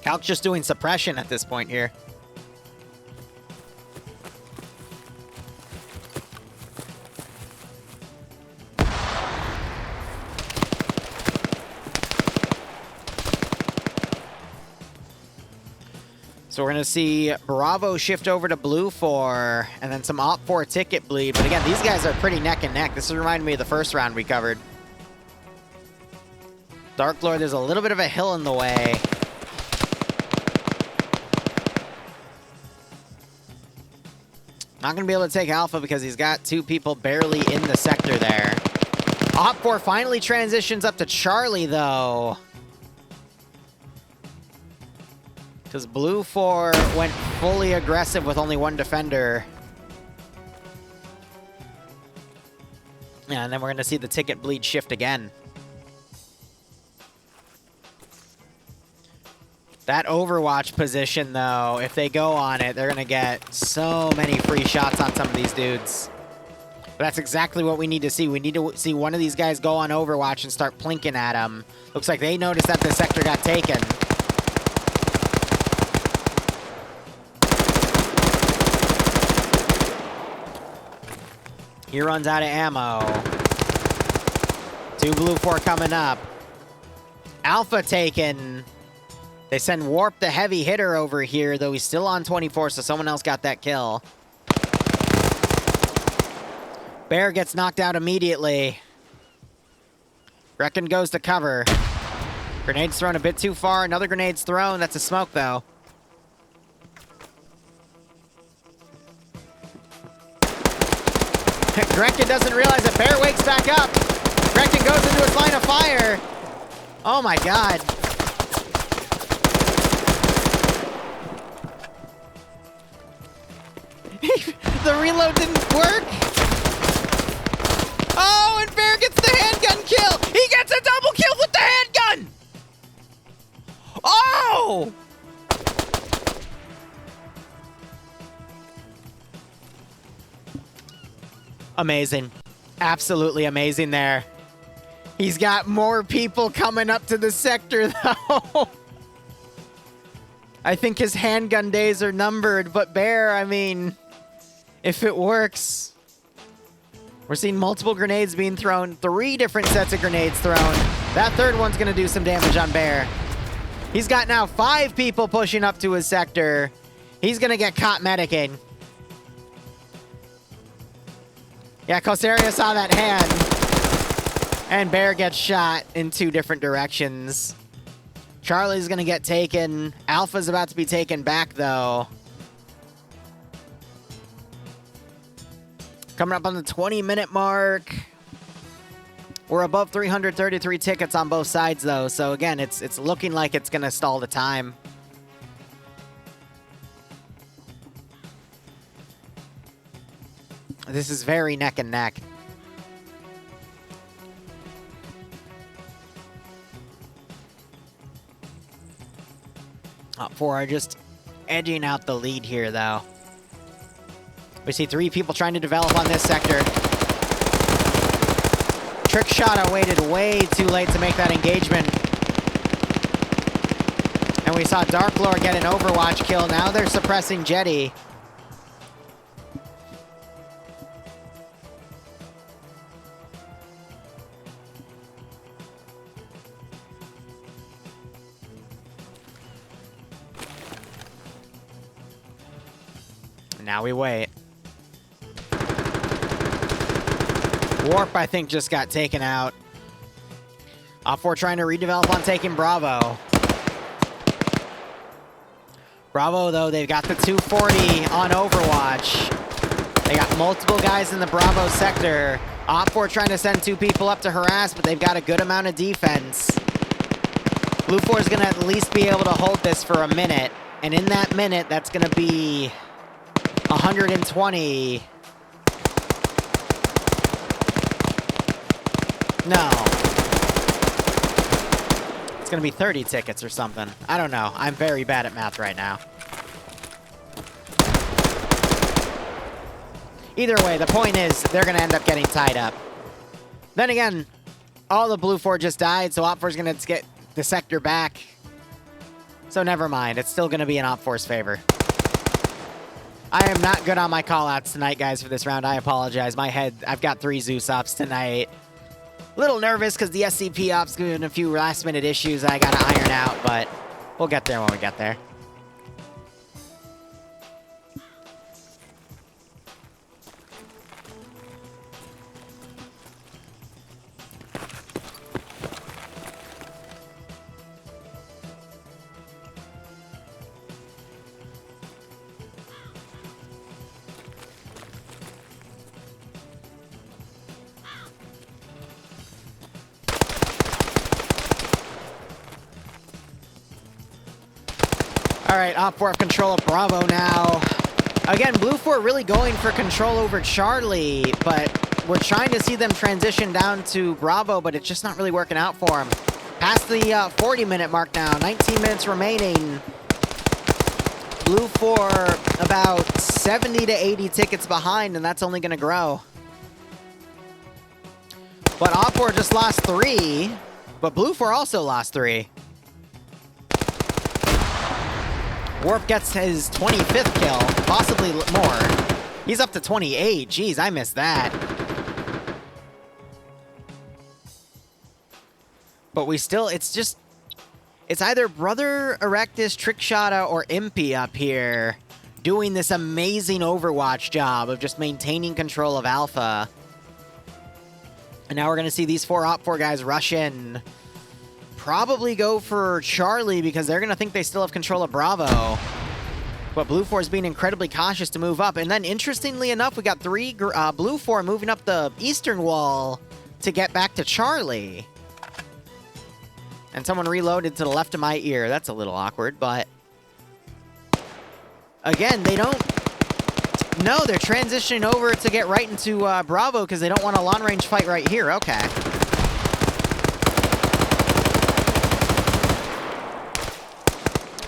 Calc's just doing suppression at this point here. So we're going to see Bravo shift over to Blue 4, and then some Op 4 ticket bleed. But again, these guys are pretty neck and neck. This is reminding me of the first round we covered. Dark Lord, there's a little bit of a hill in the way. Not going to be able to take Alpha because he's got two people barely in the sector there. Op 4 finally transitions up to Charlie, though. Because Blue 4 went fully aggressive with only one defender. Yeah, and then we're going to see the ticket bleed shift again. That Overwatch position, though, if they go on it, they're going to get so many free shots on some of these dudes. But that's exactly what we need to see. We need to see one of these guys go on Overwatch and start plinking at him. Looks like they noticed that the sector got taken. He runs out of ammo. Two Blue 4 coming up. Alpha taken. They send Warp the heavy hitter over here, though he's still on 24, so someone else got that kill. Bear gets knocked out immediately. Reckon goes to cover. Grenade's thrown a bit too far. Another grenade's thrown. That's a smoke, though. Grecken doesn't realize that Bear wakes back up. Grecken goes into his line of fire. Oh my god. The reload didn't work. Oh, and Bear gets the handgun kill. He gets a double kill with the handgun. Oh! Amazing. Absolutely amazing there. He's got more people coming up to the sector, though. I think his handgun days are numbered, but Bear, I mean, if it works. We're seeing multiple grenades being thrown, 3 different sets of grenades thrown. That third one's going to do some damage on Bear. He's got now 5 people pushing up to his sector. He's going to get caught medicing. Yeah, Kosaria saw that hand. And Bear gets shot in 2 different directions. Charlie's going to get taken. Alpha's about to be taken back, though. Coming up on the 20-minute mark. We're above 333 tickets on both sides, though. So, again, it's looking like it's going to stall the time. This is very neck and neck. Top 4 are just edging out the lead here, though. We see 3 people trying to develop on this sector. Trickshot waited way too late to make that engagement. And we saw Dark Lord get an Overwatch kill. Now they're suppressing Jetty. Now we wait. Warp, I think, just got taken out. Op4 trying to redevelop on taking Bravo. Bravo, though, they've got the 240 on Overwatch. They got multiple guys in the Bravo sector. Op4 trying to send 2 people up to harass, but they've got a good amount of defense. Blue 4 is going to at least be able to hold this for a minute. And in that minute, that's going to be 120. No. It's gonna be 30 tickets or something. I don't know. I'm very bad at math right now. Either way, the point is, they're gonna end up getting tied up. Then again, all the Blue 4 just died, so Op4's gonna get the sector back. So never mind. It's still gonna be in Op4's favor. I am not good on my callouts tonight, guys, for this round. I apologize. My head, I've got 3 Zeus ops tonight. Little nervous because the SCP ops given a few last-minute issues I gotta iron out, but we'll get there when we get there. All right, Op4 have control of Bravo now. Again, Blue 4 really going for control over Charlie, but we're trying to see them transition down to Bravo, but it's just not really working out for them. Past the 40-minute mark now, 19 minutes remaining. Blue 4 about 70 to 80 tickets behind, and that's only going to grow. But Op4 just lost 3, but Blue 4 also lost 3. Warp gets his 25th kill, possibly more. He's up to 28. Jeez, I missed that. But we still, it's either Brother Erectus, Trickshot, or Impy up here doing this amazing Overwatch job of just maintaining control of Alpha. And now we're going to see these 4 Op4 guys rush in. Probably go for Charlie because they're going to think they still have control of Bravo. But Blue 4 is being incredibly cautious to move up. And then, interestingly enough, we got 3 Blue 4 moving up the eastern wall to get back to Charlie. And someone reloaded to the left of my ear. That's a little awkward, but... Again, they don't... No, they're transitioning over to get right into Bravo because they don't want a long-range fight right here. Okay.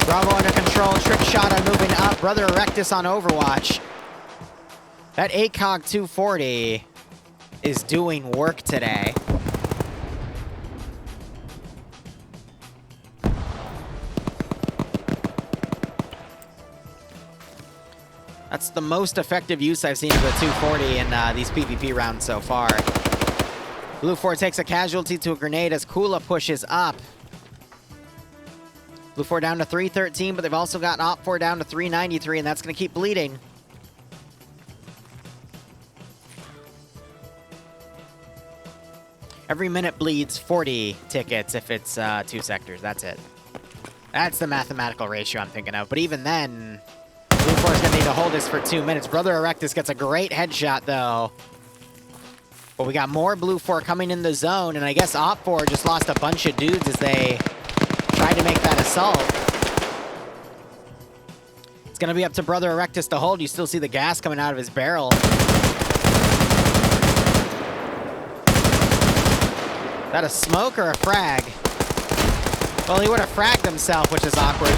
Bravo under control, Trickshot moving up, Brother Erectus on Overwatch. That ACOG 240 is doing work today. That's the most effective use I've seen of the 240 in these PvP rounds so far. Blue 4 takes a casualty to a grenade as Kula pushes up. Blue 4 down to 313, but they've also got Op4 down to 393, and that's going to keep bleeding. Every minute bleeds 40 tickets if it's 2 sectors. That's it. That's the mathematical ratio I'm thinking of. But even then, Blue 4 Op4's gonna need to hold this for 2 minutes. Brother Erectus gets a great headshot, though. But we got more Blue 4 coming in the zone, and I guess Op4 just lost a bunch of dudes as they tried to make that assault. It's gonna be up to Brother Erectus to hold. You still see the gas coming out of his barrel. Is that a smoke or a frag? Well, he would have fragged himself, which is awkward.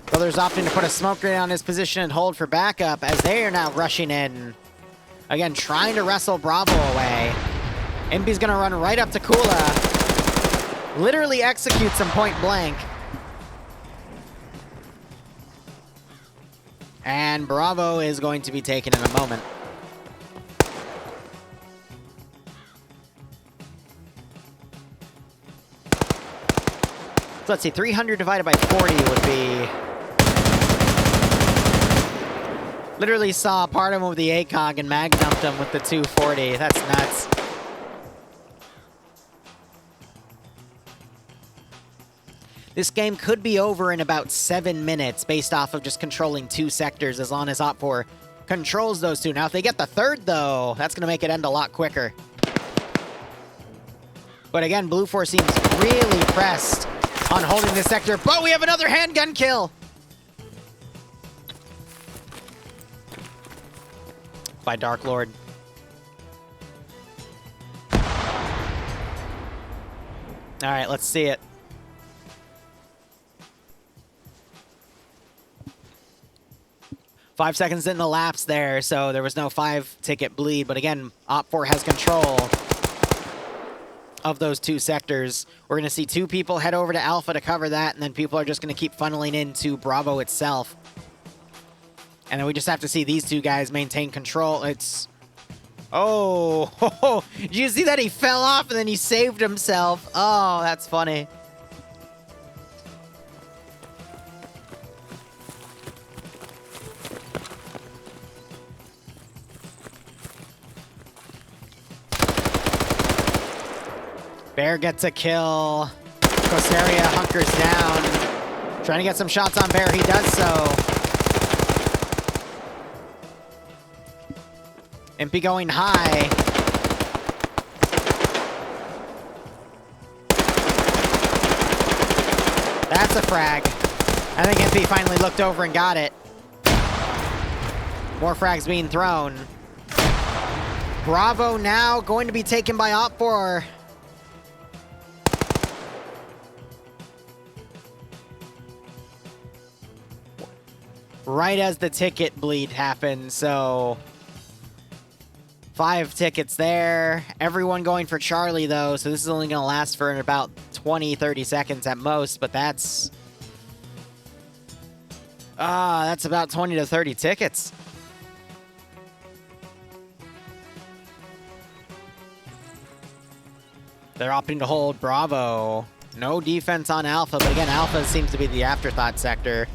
Brothers opting to put a smoke grenade on his position and hold for backup as they are now rushing in. Again, trying to wrestle Bravo away. Impy's gonna run right up to Kula. Literally executes him point blank. And Bravo is going to be taken in a moment. So let's see, 300 divided by 40 would be... Literally saw part of him with the ACOG and mag dumped him with the 240. That's nuts. This game could be over in about 7 minutes based off of just controlling 2 sectors as long as Op4 controls those 2. Now, if they get the 3rd, though, that's going to make it end a lot quicker. But again, Blue 4 seems really pressed on holding this sector. But we have another handgun kill! By Dark Lord. Alright, let's see it. Five seconds didn't elapse there, so there was no 5-ticket bleed. But again, Op4 has control of those 2 sectors. We're going to see 2 people head over to Alpha to cover that, and then people are just going to keep funneling into Bravo itself. And then we just have to see these 2 guys maintain control. It's... Oh! Did you see that? He fell off and then he saved himself. Oh, that's funny. Bear gets a kill. Cosaria hunkers down. Trying to get some shots on Bear. He does so. Impy going high. That's a frag. I think Impy finally looked over and got it. More frags being thrown. Bravo now going to be taken by Op4. Right as the ticket bleed happened, so... 5 tickets there. Everyone going for Charlie, though, so this is only going to last for about 20, 30 seconds at most, but that's... that's about 20 to 30 tickets. They're opting to hold Bravo. No defense on Alpha, but again, Alpha seems to be the afterthought sector.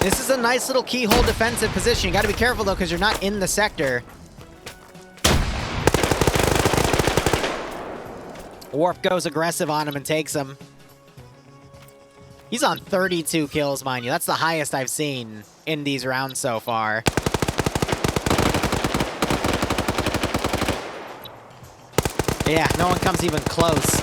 This is a nice little keyhole defensive position. You gotta be careful, though, because you're not in the sector. Warp goes aggressive on him and takes him. He's on 32 kills, mind you. That's the highest I've seen in these rounds so far. Yeah, no one comes even close.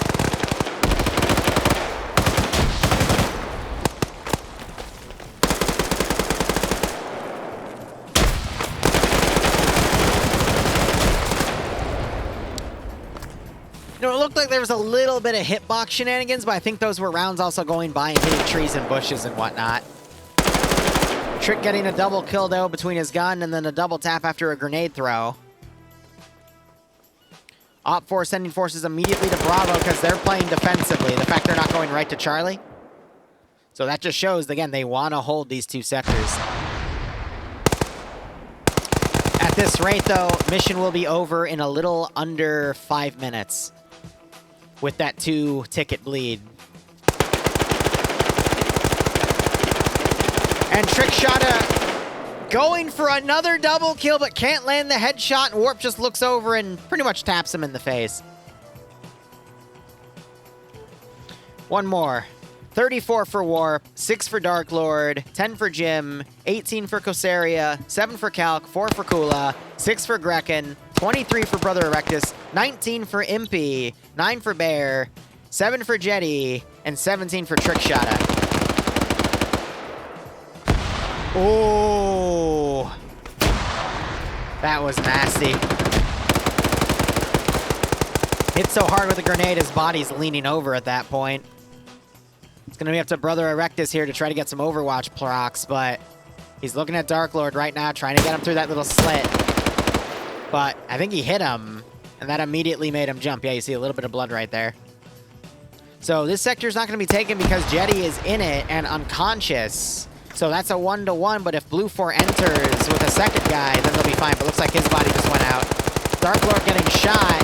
You know, it looked like there was a little bit of hitbox shenanigans, but I think those were rounds also going by and hitting trees and bushes and whatnot. Trick getting a double kill, though, between his gun and then a double tap after a grenade throw. Op4 sending forces immediately to Bravo because they're playing defensively. The fact they're not going right to Charlie. So that just shows, again, they want to hold these 2 sectors. At this rate, though, mission will be over in a little under 5 minutes. With that 2-ticket bleed. And Trickshot going for another double kill, but can't land the headshot, and Warp just looks over and pretty much taps him in the face. One more. 34 for Warp, 6 for Dark Lord, 10 for Jim, 18 for Kosaria, 7 for Calc, 4 for Kula, 6 for Grekken, 23 for Brother Erectus, 19 for Impy, 9 for Bear, 7 for Jetty, and 17 for Trickshot. Oh, that was nasty. Hit so hard with the grenade, his body's leaning over at that point. It's going to be up to Brother Erectus here to try to get some Overwatch procs, but he's looking at Dark Lord right now, trying to get him through that little slit. But I think he hit him, and that immediately made him jump. Yeah, you see a little bit of blood right there. So this sector's not going to be taken because Jetty is in it and unconscious. So that's a 1-to-1, but if Blue 4 enters with a second guy, then they'll be fine. But looks like his body just went out. Dark Lord getting shot.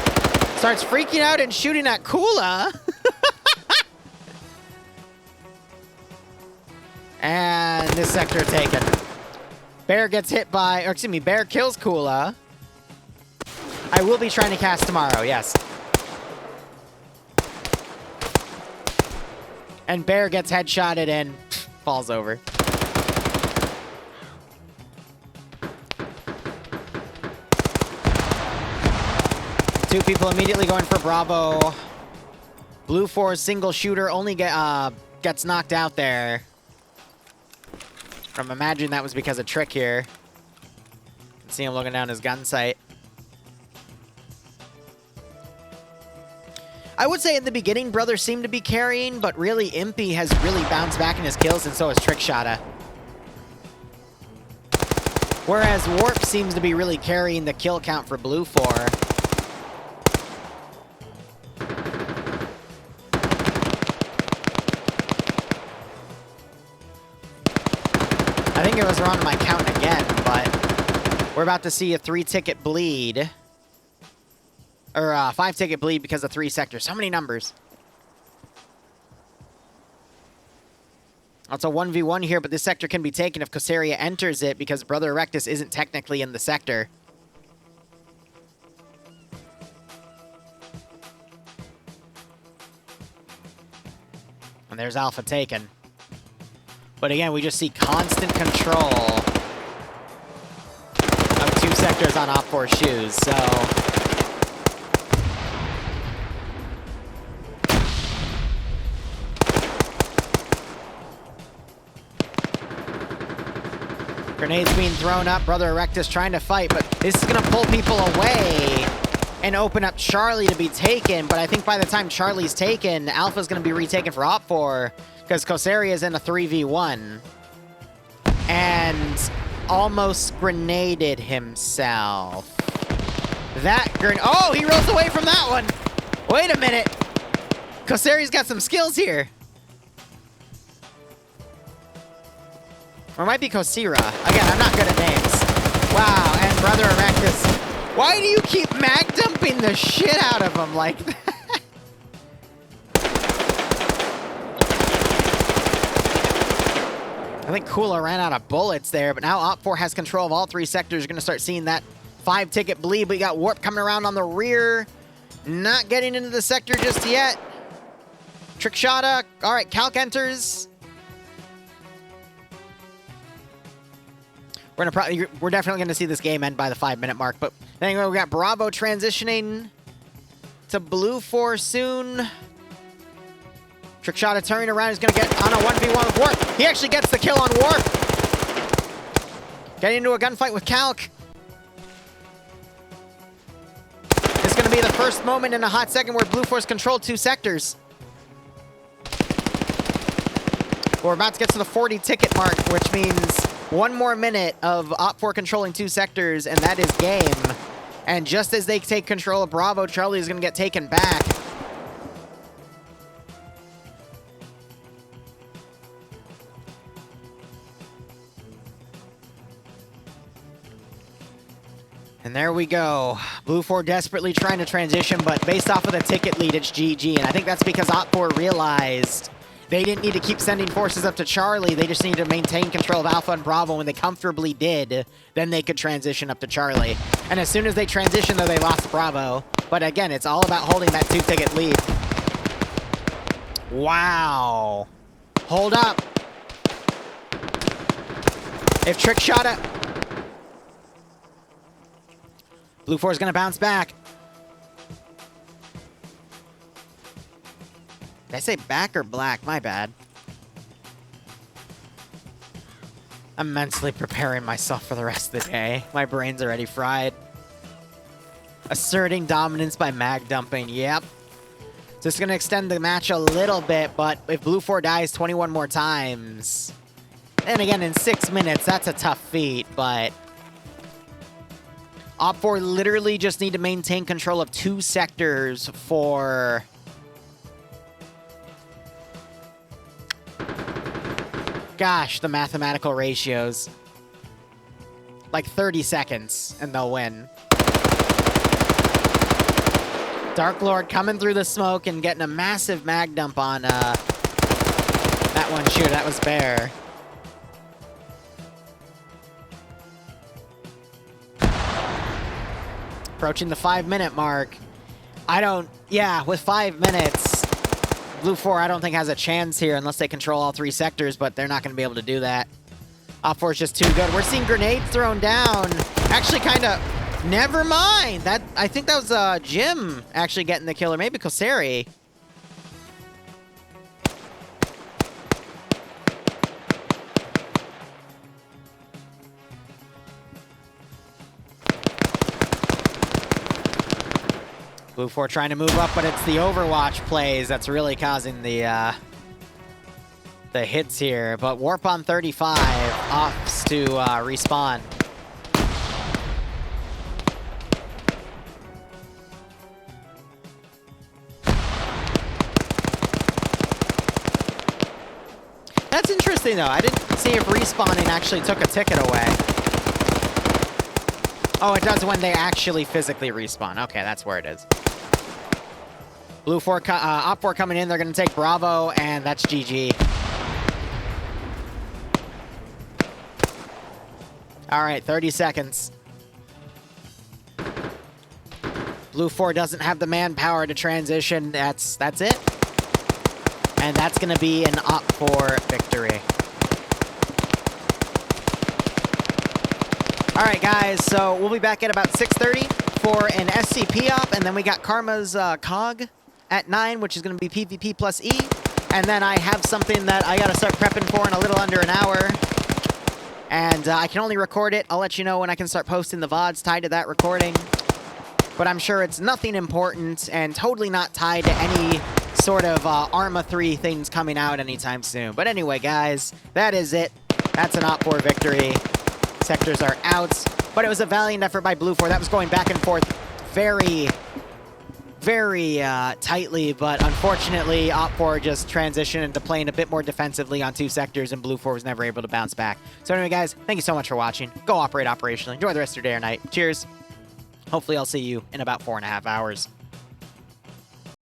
Starts freaking out and shooting at Kula. And this sector taken. Bear gets hit by, or excuse me, Bear kills Kula. I will be trying to cast tomorrow, yes. And Bear gets headshotted and falls over. Two people immediately going for Bravo. Blue 4's single shooter only gets knocked out there. I'm imagining that was because of Trick here. You can see him looking down his gun sight. I would say in the beginning, Brother seemed to be carrying, but really, Impy has really bounced back in his kills, and so has Trickshot. Whereas Warp seems to be really carrying the kill count for Blue 4. I think it was wrong on my count again, but we're about to see a 3-ticket bleed. Or a 5-ticket bleed because of 3 sectors. So many numbers. It's a 1v1 here, but this sector can be taken if Kosaria enters it because Brother Erectus isn't technically in the sector. And there's Alpha taken. But again, we just see constant control of 2 sectors on Op4's shoes, so... Grenades being thrown up, Brother Erectus trying to fight, but this is going to pull people away and open up Charlie to be taken, but I think by the time Charlie's taken, Alpha's going to be retaken for Op4. Because Kosaria is in a 3v1. And almost grenaded himself. That grenade... Oh, he rolls away from that one! Wait a minute! Kosaria's got some skills here. Or it might be Kosira. Again, I'm not good at names. Wow, and Brother Erectus. Why do you keep mag dumping the shit out of him like that? I think Kula ran out of bullets there, but now Op4 has control of all 3 sectors. You're going to start seeing that 5-ticket bleed, but you got Warp coming around on the rear. Not getting into the sector just yet. Trickshot. All right, Calc enters. We're definitely going to see this game end by the 5-minute mark, but anyway, we got Bravo transitioning to Blue 4 soon. Trickshot turning around. He's going to get on a 1v1 with Warp. He actually gets the kill on Warp. Getting into a gunfight with Calc. This is going to be the first moment in a hot second where Blue Force controlled 2 sectors. We're about to get to the 40-ticket mark, which means 1 more minute of Op4 controlling 2 sectors, and that is game. And just as they take control of Bravo, Charlie is going to get taken back. And there we go. Blue 4 desperately trying to transition, but based off of the ticket lead, it's GG. And I think that's because Op4 realized they didn't need to keep sending forces up to Charlie. They just needed to maintain control of Alpha and Bravo. When they comfortably did, then they could transition up to Charlie. And as soon as they transitioned, though, they lost Bravo. But again, it's all about holding that 2-ticket lead. Wow. Hold up. If Trick shot it. Blue 4 is going to bounce back. Did I say back or black? My bad. I'm mentally preparing myself for the rest of the day. My brain's already fried. Asserting dominance by mag dumping. Yep. Just going to extend the match a little bit, but if Blue 4 dies 21 more times... And again, in 6 minutes, that's a tough feat, but... Op 4 literally just need to maintain control of 2 sectors for... Gosh, the mathematical ratios. Like 30 seconds, and they'll win. Dark Lord coming through the smoke and getting a massive mag dump on that one shooter. That was Bear. Approaching the 5-minute mark. Yeah, with 5 minutes, Blue 4 I don't think has a chance here unless they control all 3 sectors, but they're not going to be able to do that. Op 4 is just too good. We're seeing grenades thrown down. Actually, kind of... Never mind! I think that was Jim actually getting the kill, or maybe Kosari. Blue 4 trying to move up, but it's the Overwatch plays that's really causing the hits here. But Warp on 35 opts to respawn. That's interesting, though. I didn't see if respawning actually took a ticket away. Oh, it does when they actually physically respawn. Okay, that's where it is. Blue 4, Op 4 coming in. They're going to take Bravo, and that's GG. All right, 30 seconds. Blue 4 doesn't have the manpower to transition. That's it. And that's going to be an Op 4 victory. All right, guys, so we'll be back at about 6:30 for an SCP op, and then we got Karma's COG at 9, which is going to be PvP plus E, and then I have something that I got to start prepping for in a little under an hour, and I can only record it. I'll let you know when I can start posting the VODs tied to that recording, but I'm sure it's nothing important and totally not tied to any sort of Arma 3 things coming out anytime soon. But anyway, guys, that is it. That's an Op 4 victory. Sectors are out, but it was a valiant effort by Blue 4. That was going back and forth very, very tightly, but unfortunately, Op 4 just transitioned into playing a bit more defensively on 2 sectors, and Blue 4 was never able to bounce back. So anyway, guys, thank you so much for watching. Go operate operationally. Enjoy the rest of your day or night. Cheers. Hopefully, I'll see you in about 4.5 hours.